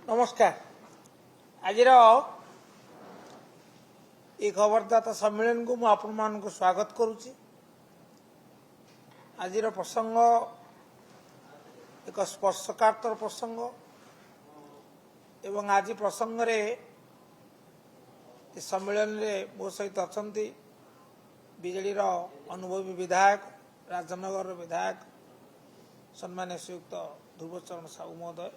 नमस्कार। आज ये खबरदाता सम्मेलन को मुझे स्वागत करुच्ची। आज प्रसंग एक स्पर्शकातर प्रसंग एवं आज प्रसंग रे सम्मेलन रे मो सहित अच्छा बीजेडी अनुभवी विधायक राजनगर विधायक सम्मान्य श्रीयुक्त ध्रुवचरण साहू महोदय।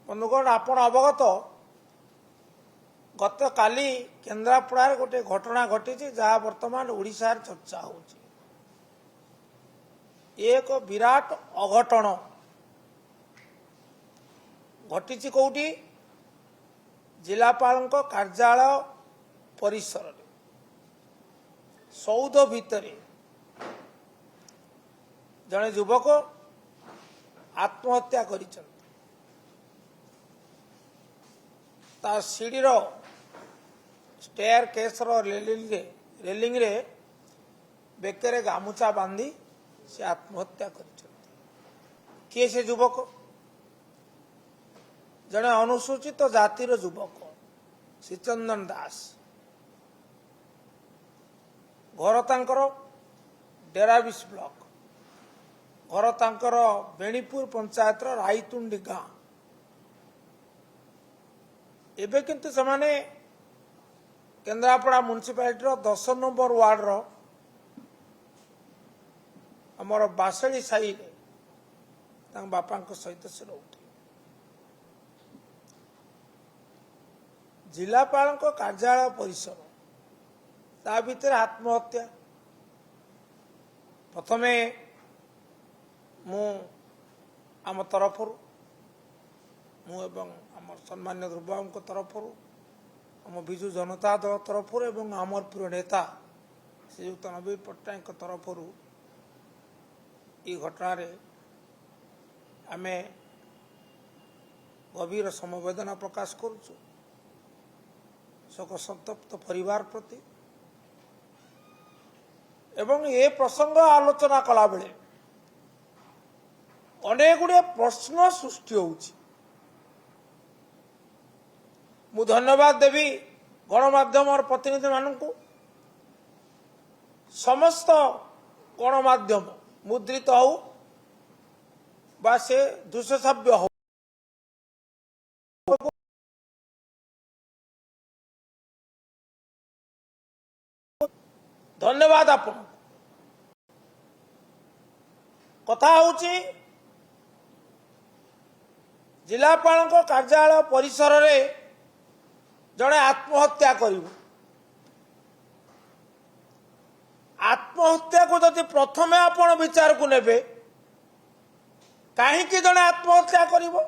बंधुगण आपण अवगत गत काली केन्द्रापड़ा गोटे घटना घटी जहाँ वर्तमान ओडिशा चर्चा हो एक विराट अघटन घटी कौटी जिलापाल कार्यालय परिसर सौध भितर जड़े युवक आत्महत्या कर सीढ़ी स्टेयर केस रेलिंग रे बेकरे गामुचा बांधी से आत्महत्या कर किए से युवक जड़े अनुसूचित जातिर युवक श्रीचंदन दास घर तांकर डेराबिस ब्लॉक घर तांकर बेणीपुर पंचायत राईतुंडी गाँ एबे किंतु समाने केन्द्रापड़ा म्युनिसिपालिटी 10 नंबर वार्ड रो हमर बासड़ी साई रे तांग बापा सहित से रोते जिलापाल कार्यालय परिसर ता भीतर आत्महत्या। प्रथमे मु आम तरफ मु एवं सम्मान्य ध्रुव तरफ आम विजु जनता दल तरफ एवं आमर प्रिय नेता श्रीयुक्त नवीन पट्टनायक तरफ ये घटना आमे गभीर समवेदना प्रकाश करुचु शोक संतप्त परिवार प्रति एवं ये प्रसंग आलोचना कला बेले अनेक गुड़े प्रश्न सृष्टि होउछि। मु धन्यवाद देवी गणमाध्यम और प्रतिनिधि मानू समस्त गणमाध्यम मुद्रित हो बा से दृश्य श्राव्य हो धन्यवाद। आपण कथा होची जिलापाल कार्यालय परिसर रे जड़े आत्महत्या आत्महत्या को जदि प्रथमे आपण विचार को नेबे कहीं जड़े आत्महत्या करिवो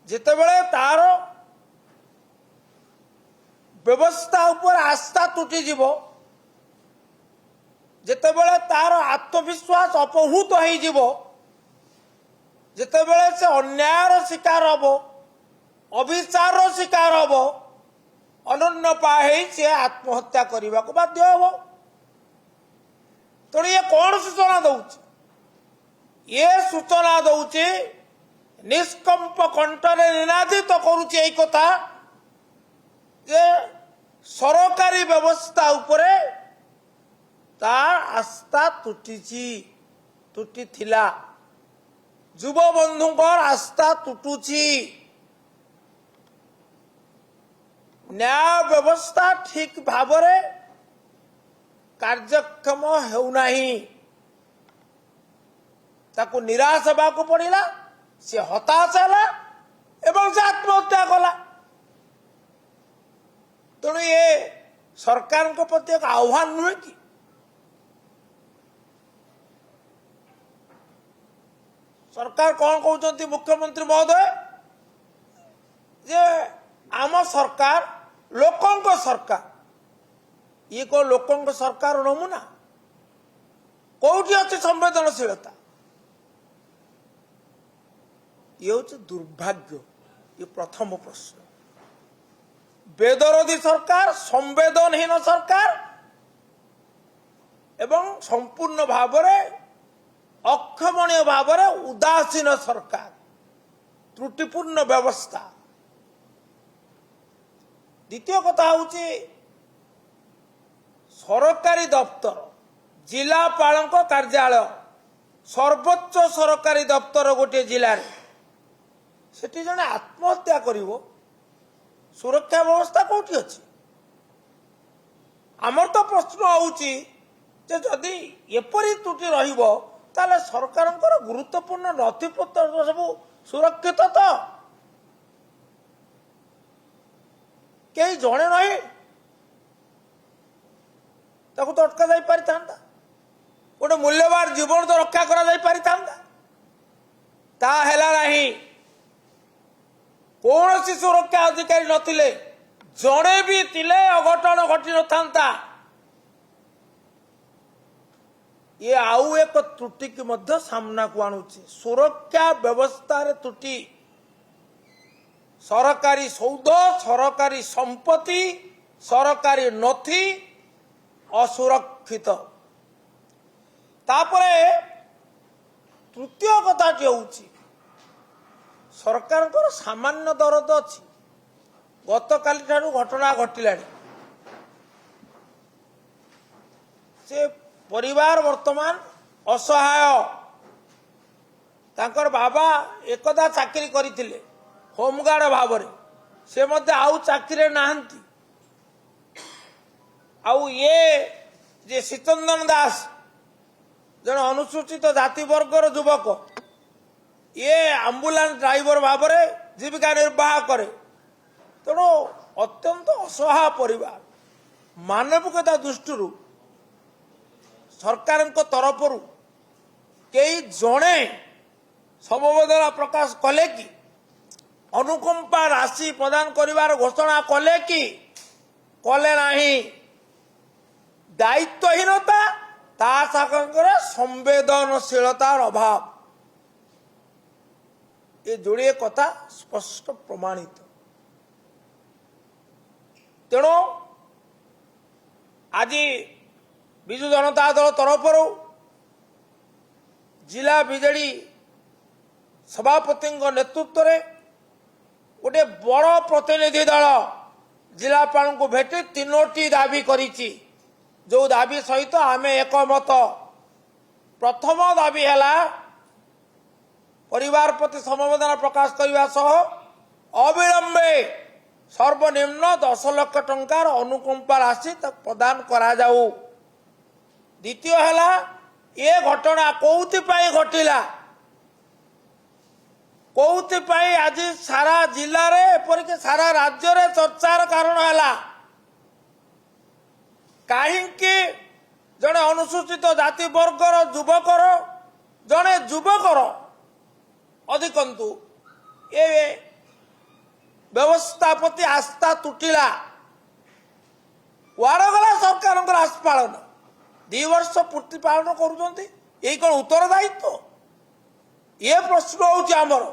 जितेबेले तार व्यवस्था उपर आस्था तुटी जीवो जितेबेले तार आत्मविश्वास अपहृत हो जीवो जितेबेले से अन्यायर शिकार हबो अविचार शिकार हम अनन्य पाई से आत्महत्या करने को बाध्य हम तेणु ये कौन सूचना दौर ये सूचना दौर निष्कंप कंठरे निनादित करुच्ची कथा जे सरकारी व्यवस्था उपरे तार आस्था तुटी थिला युव बंधुंकर आस्था तुटुची न्याय व्यवस्था ठीक भावरे कार्यक्षम हेउना ताकू निराश होगा पड़ा सी हताश है एवं से आत्महत्या कला। तेणु ये सरकार को प्रति एक आह्वान नुहे कि सरकार कौन कहते मुख्यमंत्री महोदय जे आम सरकार लोकों सरकार ये को लोकों सरकार नमूना कौटी अच्छी संवेदनशीलता ये हूँ दुर्भाग्य। ये प्रथम प्रश्न बेदरदी सरकार संवेदनहीन सरकार एवं संपूर्ण भाव ଅକ୍ଷମଣୀୟ ଭାବରେ ଉଦାସୀନ ସରକାର, ତ୍ରୁଟିପୂର୍ଣ୍ଣ ବ୍ୟବସ୍ଥା। ଦ୍ୱିତୀୟ କଥା ହେଉଛି ସରକାରୀ ଦପ୍ତର, ଜିଲ୍ଲାପାଳଙ୍କ କାର୍ଯ୍ୟାଳୟ, ସର୍ବୋଚ୍ଚ ସରକାରୀ ଦପ୍ତର ଗୋଟିଏ ଜିଲ୍ଲାରେ, ସେଠି ଜଣେ ଆତ୍ମହତ୍ୟା କରିବ, ସୁରକ୍ଷା ବ୍ୟବସ୍ଥା କୋଉଠି ଅଛି? ଆମର ତ ପ୍ରଶ୍ନ ହେଉଛି ଯେ ଯଦି ଏପରି ତ୍ରୁଟି ରହିବ ତାହେଲେ ସରକାରଙ୍କର ଗୁରୁତ୍ୱପୂର୍ଣ୍ଣ ନଥିପତ୍ର ସବୁ ସୁରକ୍ଷିତ ତ? କେହି ଜଣେ ନାହିଁ ତାକୁ ତ ଅଟକା ଯାଇ ପାରିଥାନ୍ତା, ଗୋଟେ ମୂଲ୍ୟବାନ ଜୀବନ ତ ରକ୍ଷା କରାଯାଇ ପାରିଥାନ୍ତା। ତାହା ହେଲା ନାହିଁ। କୌଣସି ସୁରକ୍ଷା ଅଧିକାରୀ ନଥିଲେ, ଜଣେ ବି ଥିଲେ ଅଘଟଣ ଘଟି ନଥାନ୍ତା। ଇଏ ଆଉ ଏକ ତ୍ରୁଟିକୁ ମଧ୍ୟ ସାମ୍ନାକୁ ଆଣୁଛି। ସୁରକ୍ଷା ବ୍ୟବସ୍ଥାରେ ତ୍ରୁଟି, ସରକାରୀ ସୌଧ, ସରକାରୀ ସମ୍ପତ୍ତି, ସରକାରୀ ନଥି ଅସୁରକ୍ଷିତ। ତାପରେ ତୃତୀୟ କଥାଟି ହେଉଛି ସରକାରଙ୍କର ସାମାନ୍ୟ ଦରଦ ଅଛି। ଗତକାଲି ଠାରୁ ଘଟଣା ଘଟିଲାଣି, ସେ ପରିବାର ବର୍ତ୍ତମାନ ଅସହାୟ। ତାଙ୍କର ବାବା ଏକଦା ଚାକିରି କରିଥିଲେ ହୋମଗାର୍ଡ ଭାବରେ, ସେ ମଧ୍ୟ ଆଉ ଚାକିରିରେ ନାହାନ୍ତି। ଆଉ ଇଏ ଯେ ଶୀତନ୍ଦନ ଦାସ ଜଣେ ଅନୁସୂଚିତ ଜାତି ବର୍ଗର ଯୁବକ, ଇଏ ଆମ୍ବୁଲାନ୍ସ ଡ୍ରାଇଭର ଭାବରେ ଜୀବିକା ନିର୍ବାହ କରେ। ତେଣୁ ଅତ୍ୟନ୍ତ ଅସହାୟ ପରିବାର। ମାନବିକତା ଦୃଷ୍ଟିରୁ ସରକାରଙ୍କ ତରଫରୁ କେହି ଜଣେ ସମବେଦନା ପ୍ରକାଶ କଲେ କି? ଅନୁକମ୍ପା ରାଶି ପ୍ରଦାନ କରିବାର ଘୋଷଣା କଲେ କି? କଲେ ନାହିଁ। ଦାୟିତ୍ୱହୀନତା ତା ସାଙ୍ଗରେ ସମ୍ବେଦନଶୀଳତାର ଅଭାବ, ଏ ଯୋଡ଼ିଏ କଥା ସ୍ପଷ୍ଟ ପ୍ରମାଣିତ। ତେଣୁ ଆଜି ବିଜୁ ଜନତା ଦଳ ତରଫରୁ ଜିଲ୍ଲା ବିଜେଡି ସଭାପତିଙ୍କ ନେତୃତ୍ୱରେ ଗୋଟିଏ ବଡ଼ ପ୍ରତିନିଧି ଦଳ ଜିଲ୍ଲାପାଳଙ୍କୁ ଭେଟି 3ଟି ଦାବି କରିଛି, ଯେଉଁ ଦାବି ସହିତ ଆମେ ଏକମତ। ପ୍ରଥମ ଦାବି ହେଲା ପରିବାର ପ୍ରତି ସମବେଦନା ପ୍ରକାଶ କରିବା ସହ ଅବିଳମ୍ବେ ସର୍ବନିମ୍ନ 10 ଲକ୍ଷ ଟଙ୍କାର ଅନୁକମ୍ପା ରାଶି ପ୍ରଦାନ କରାଯାଉ। ଦ୍ୱିତୀୟ ହେଲା ଏ ଘଟଣା କୋଉଥିପାଇଁ ଘଟିଲା, କୋଉଥିପାଇଁ ଆଜି ସାରା ଜିଲ୍ଲାରେ ଏପରିକି ସାରା ରାଜ୍ୟରେ ଚର୍ଚ୍ଚାର କାରଣ ହେଲା। କାହିଁକି ଜଣେ ଅନୁସୂଚିତ ଜାତି ବର୍ଗର ଯୁବକର, ଜଣେ ଯୁବକର ଅଧିକନ୍ତୁ ଏ ବ୍ୟବସ୍ଥା ପ୍ରତି ଆସ୍ଥା ତୁଟିଲା? କୁଆଡେ ଗଲା ସରକାରଙ୍କର ଆସ୍ପାଳନ? 2 ବର୍ଷ ପୂର୍ତ୍ତି ପାଳନ କରୁଛନ୍ତି, ଏଇ କଣ ଉତ୍ତରଦାୟିତ୍ୱ? ଏ ପ୍ରଶ୍ନ ହେଉଛି ଆମର।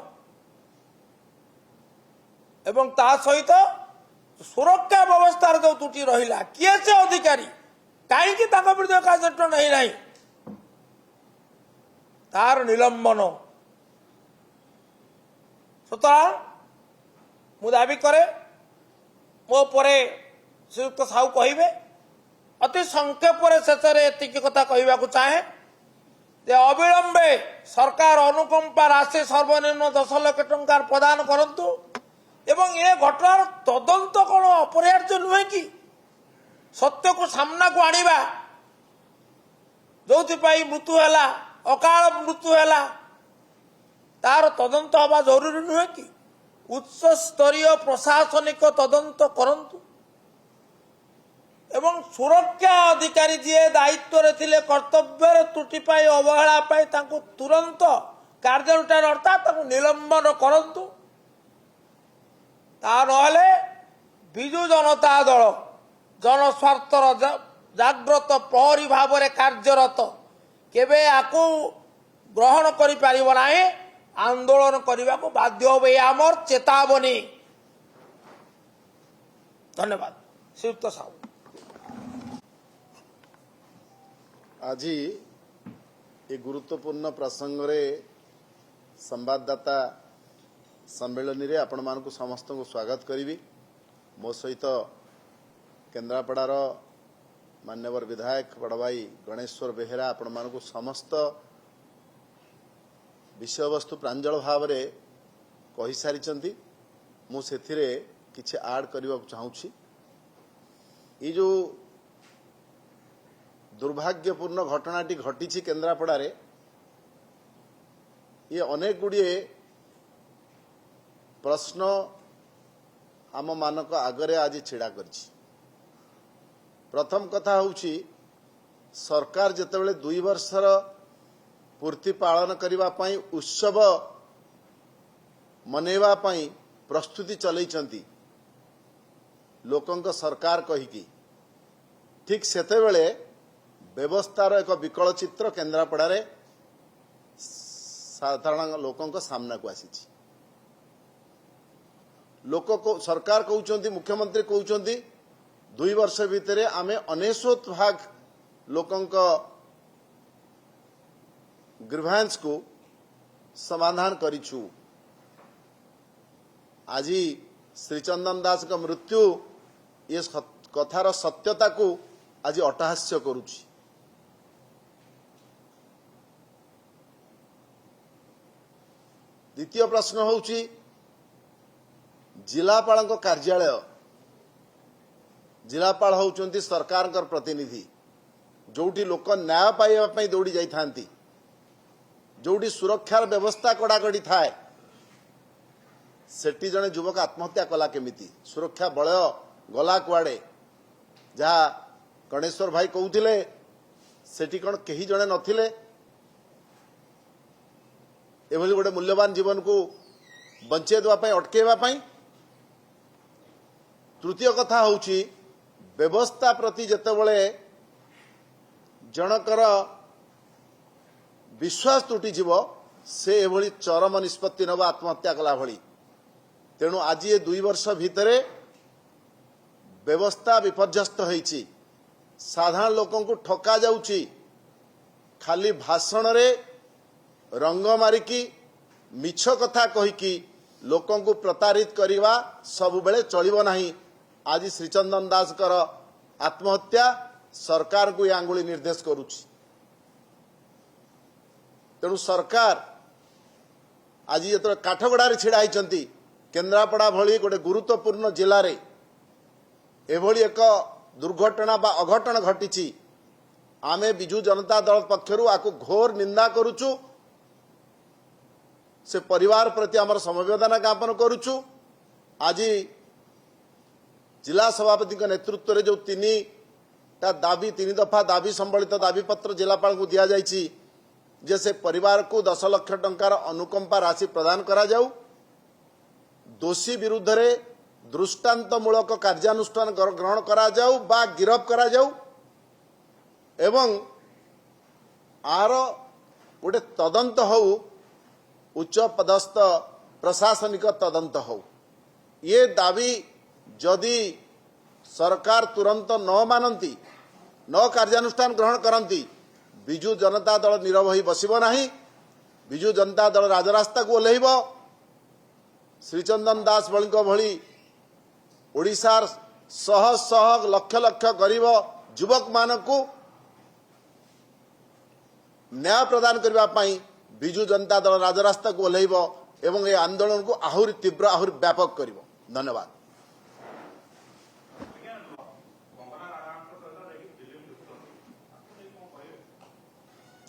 ଏବଂ ତା ସହିତ ସୁରକ୍ଷା ବ୍ୟବସ୍ଥାର ଯେଉଁ ତ୍ରୁଟି ରହିଲା, କିଏ ସେ ଅଧିକାରୀ, କାହିଁକି ତାଙ୍କ ବିରୁଦ୍ଧରେ କାର୍ଯ୍ୟାନୁଷ୍ଠାନ ନାହିଁ, ତାର ନିଲମ୍ବନ। ସୁତରାଂ ମୁଁ ଦାବି କରେ, ମୋ ପରେ ଶ୍ରୀଯୁକ୍ତ ସାହୁ କହିବେ, ଅତି ସଂକ୍ଷେପରେ ଶେଷରେ ଏତିକି କଥା କହିବାକୁ ଚାହେଁ ଯେ ଅବିଳମ୍ବେ ସରକାର ଅନୁକମ୍ପା ରାଶି ସର୍ବନିମ୍ନ 10 ଲକ୍ଷ ଟଙ୍କା ପ୍ରଦାନ କରନ୍ତୁ ଏବଂ ଏ ଘଟଣାର ତଦନ୍ତ କ'ଣ ଅପରିହାର୍ଯ୍ୟ ନୁହେଁ କି? ସତ୍ୟକୁ ସାମ୍ନାକୁ ଆଣିବା। ଯୋଉଥିପାଇଁ ମୃତ୍ୟୁ ହେଲା, ଅକାଳ ମୃତ୍ୟୁ ହେଲା, ତାର ତଦନ୍ତ ହେବା ଜରୁରୀ ନୁହେଁ କି? ଉଚ୍ଚସ୍ତରୀୟ ପ୍ରଶାସନିକ ତଦନ୍ତ କରନ୍ତୁ ଏବଂ ସୁରକ୍ଷା ଅଧିକାରୀ ଯିଏ ଦାୟିତ୍ୱରେ ଥିଲେ କର୍ତ୍ତବ୍ୟରେ ତ୍ରୁଟି ପାଇଁ, ଅବହେଳା ପାଇଁ ତାଙ୍କୁ ତୁରନ୍ତ କାର୍ଯ୍ୟାନୁଷ୍ଠାନ ଅର୍ଥାତ୍ ତାଙ୍କୁ ନିଲମ୍ବନ କରନ୍ତୁ। ତା ନହେଲେ ବିଜୁ ଜନତା ଦଳ ଜନସ୍ୱାର୍ଥର ଜାଗ୍ରତ ପ୍ରହରୀ ଭାବରେ କାର୍ଯ୍ୟରତ, କେବେ ୟାକୁ ଗ୍ରହଣ କରିପାରିବ ନାହିଁ, ଆନ୍ଦୋଳନ କରିବାକୁ ବାଧ୍ୟ ହେବ। ଏ ଆମର ଚେତାବନୀ। ଧନ୍ୟବାଦ। ଶ୍ରୀଯୁକ୍ତ ସାହୁ। ଆଜି ये गुरुत्वपूर्ण प्रसंग रे संवाददाता सम्मेलन रे आपण मानकु समस्त को स्वागत करी मो सहित केन्द्रापड़ार मान्यवर विधायक बड़ भाई गणेश्वर बेहेरा आपण मानकु समस्त विषय वस्तु प्रांजल भाव रे कहि सारिचंती मु सेथिरे किछि ऐड करबा चाहूछि। ये जो दुर्भाग्यपूर्ण घटनाटी घटी केन्द्रापड़ा रे ये अनेक गुड़िए प्रश्न आम मानक आगरे आज छिड़ा करछि। प्रथम कथा होउछि सरकार जेतेबेले 2 वर्षर पूर्ति पालन करिबा पई उत्सव मनेवा पई प्रस्तुति चलैचंती लोकंक सरकार कहिकी ठीक सेतेबेले व्यवस्थार एक विकल चित्र केन्द्रापड़ा रे साधारण लोकंक सामना को आसीछि। लोक को सरकार कहउचंती मुख्यमंत्री कहउचंती 2 वर्ष भितरे आमे 99% लोकंक ग्रीवांस को समाधान करिछु। आज श्रीचंदन दास का मृत्यु ये कथार सत्यता को आज अटहास्य करुछि। द्वितीय प्रश्न होउछि जिलापाल कार्यालय जिलापाल होउचंती सरकार प्रतिनिधि जोटी लोक न्याय पाइबा पई दौड़ी जाइथांती जोटी सुरक्षार व्यवस्था कड़ाकड़ी थाए सेठी जने युवक आत्महत्या कला केमिति सुरक्षा बल गला कुआडे जहा गणेश्वर भाई कहउथिले सेठी कोन केही जने नथिले एभली गोटे मूल्यवान जीवन को बंचे देवा पई अटकेवा पई। तृतीय कथा होउछि व्यवस्था प्रति जेतेबेले जनकर विश्वास त्रुटि जीव से एभली चरम निष्पत्ति नब आत्महत्या कला भली। तेणु आज ये 2 वर्ष भितरे व्यवस्था विपर्यस्त होईछि। साधारण लोकों को ठका जाउछि खाली भाषण रे रंग मारिकी मिछ कथा कहिकी लोकों को प्रतारित करिवा सब बेले चलिबो नाही। आज श्रीचंदन दास कर आत्महत्या सरकार को आंगुली निर्देश करुछि। तेणु सरकार आज ये काठगड़ार छिड़ा होइचंती केन्द्रापड़ा भली गोटे गुरुत्वपूर्ण जिले रे एभली एक दुर्घटना बा अघटन घटी आमे बिजू जनता दल पक्षरु आकु घोर निंदा करुचु। से परिवार प्रति आमर समवेदना ज्ञापन करुचु। आज जिला सभापति नेतृत्व रे जो 3 दफा दाबी संबलित दाबी पत्र जिलापाल को दिया जाइछि जे से परिवार को 10 लाख टंकार अनुकंपा राशि प्रदान करा जाऊ। दोषी विरुद्ध रे दृष्टांतमूलक कार्यानुष्ठान ग्रहण करा जाऊ बा गिरफ करा जाऊ एवं आर गोटे तदंत हो उच्च पदस्थ प्रशासनिक तदंत हो। ये दाबी जदि सरकार तुरंत न मानती न कार्यानुष्ठान ग्रहण करती बिजू जनता दल नीरव होई बसिबो नाही। बिजू जनता दल राजरास्ता को ओल्हेइबो। श्रीचंदन दास भली ओडिशार शह शह लक्ष लक्ष गरीब युवक मानकु न्याय प्रदान करबा पई बिजू जनता दल राजरास्ता को ओल्हेइबो एवं ए आंदोलन को आहुरी तीव्र आहुरी व्यापक करिबो। धन्यवाद।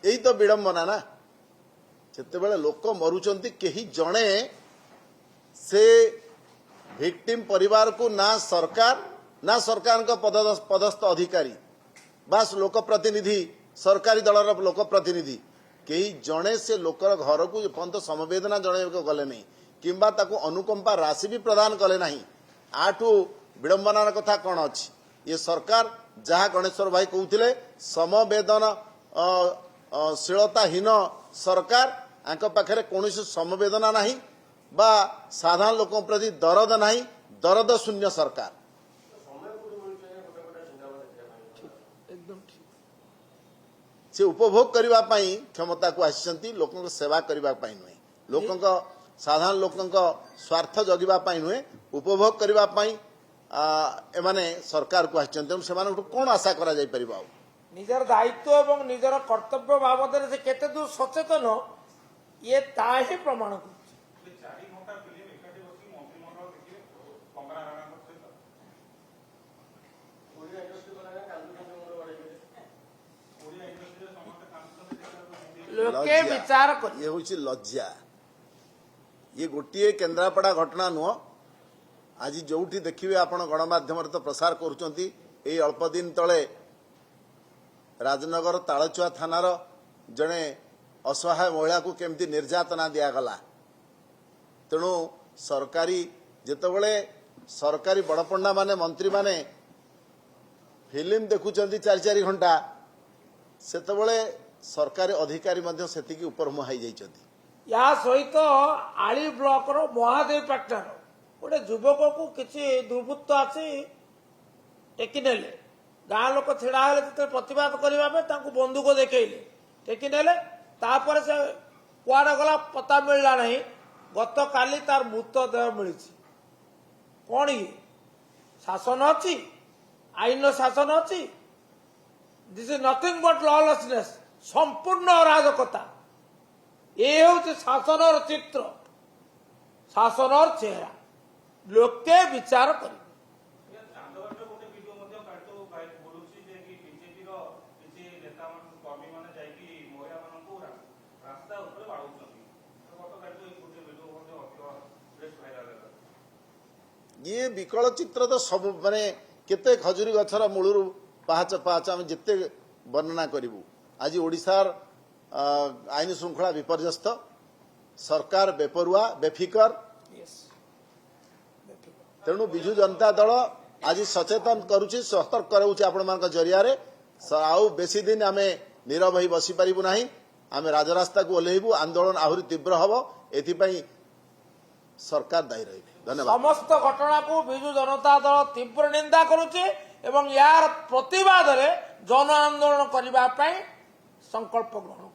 यही तो विडंबना ना जेतेबेले लोक मरुचंती केही जणे से विक्टिम परिवार को ना सरकार का पदस्थ अधिकारी बास लोक प्रतिनिधि सरकारी दलर लोक प्रतिनिधि कई जड़े से लोकर घर को पर्यंत समवेदना जन गले नहीं किंबा ताको अनुकंपा राशि भी प्रदान कले नहीं। आठू विडंबनार कथा कौन अच्छी ये सरकार जहाँ गणेश्वर भाई कहते समवेदनशीलताहीन सरकार आंक पाखरे कौन समवेदना नहीं बा साधारण लोकों प्रति दरद नहीं दरद शून्य सरकार। से उपभोग करने क्षमता को आसी लोक सेवा करने नुहे लोक साधारण लोक स्वार्थ जगिबा नुहे उपभोग करने एमाने सरकार को आसी कौन आशा करा जाई परिबा आउ? निजर दायित्व एवं निजर कर्तव्य बाबद से केते दूर सचेतन ये ता ही प्रमाण कर लोके विचार कर ये हूँ लज्जा ये गोटे केन्द्रापड़ा घटना नुह आज जो देखिए आप गणमाध्यम तो प्रसार करुँच अल्प दिन तले राजनगर तालचुआ थानार जड़े असहाय महिला को केमती निर्यातना दिगला तेणु सरकारी जितेबले सरकारी बड़पंडा माने मंत्री माने फिल्म देखुं 4-4 घंटा सेतबले सरकारी अधिकारी से ऊपर मुहाई जाइछन्ति। या सहित आली ब्लॉक रो महादेव पाटनार गोटे युवक को किसी दुर्वृत्त आसी टेकिनेले गाँ लोक छिड़ा हेले प्रतिवाद करने बंदूक देखले टेकिनेले तापर से कुआड़े गला पता मिलला नहीं गत काली तार मृतदेह मिली कौन ये शासन अच्छी आईन शासन अच्छी this is nothing but lawlessness संपूर्ण अराजकता ये हूँ शासन चित्र शासन चेहरा लोके विचार कर ये विकल चित्र तो सब माने केते खजुरी गछर मूलरू पाहाच पाहाच आम जिते वर्णना करूँ आज ओडिशार आईन श्रृंखला विपर्यस्त सरकार बेपरुआ बेफिकर तेणु विजु जनता दल आज सचेतन करुच्ची सतर्क कराऊँ आपण जरिया आउ बेसी दिन आम नीरव ही बसी पारिबु नाही आम राजरास्ता को ओह्लैबु आंदोलन आहरी तीव्र हब एथिपाई सरकार दायी रही। धन्यवाद। समस्त घटना को विजु जनता दल तीव्र निंदा करुचे एवं यार प्रतिवाद रे जन आंदोलन करने संकल्प ग्रहण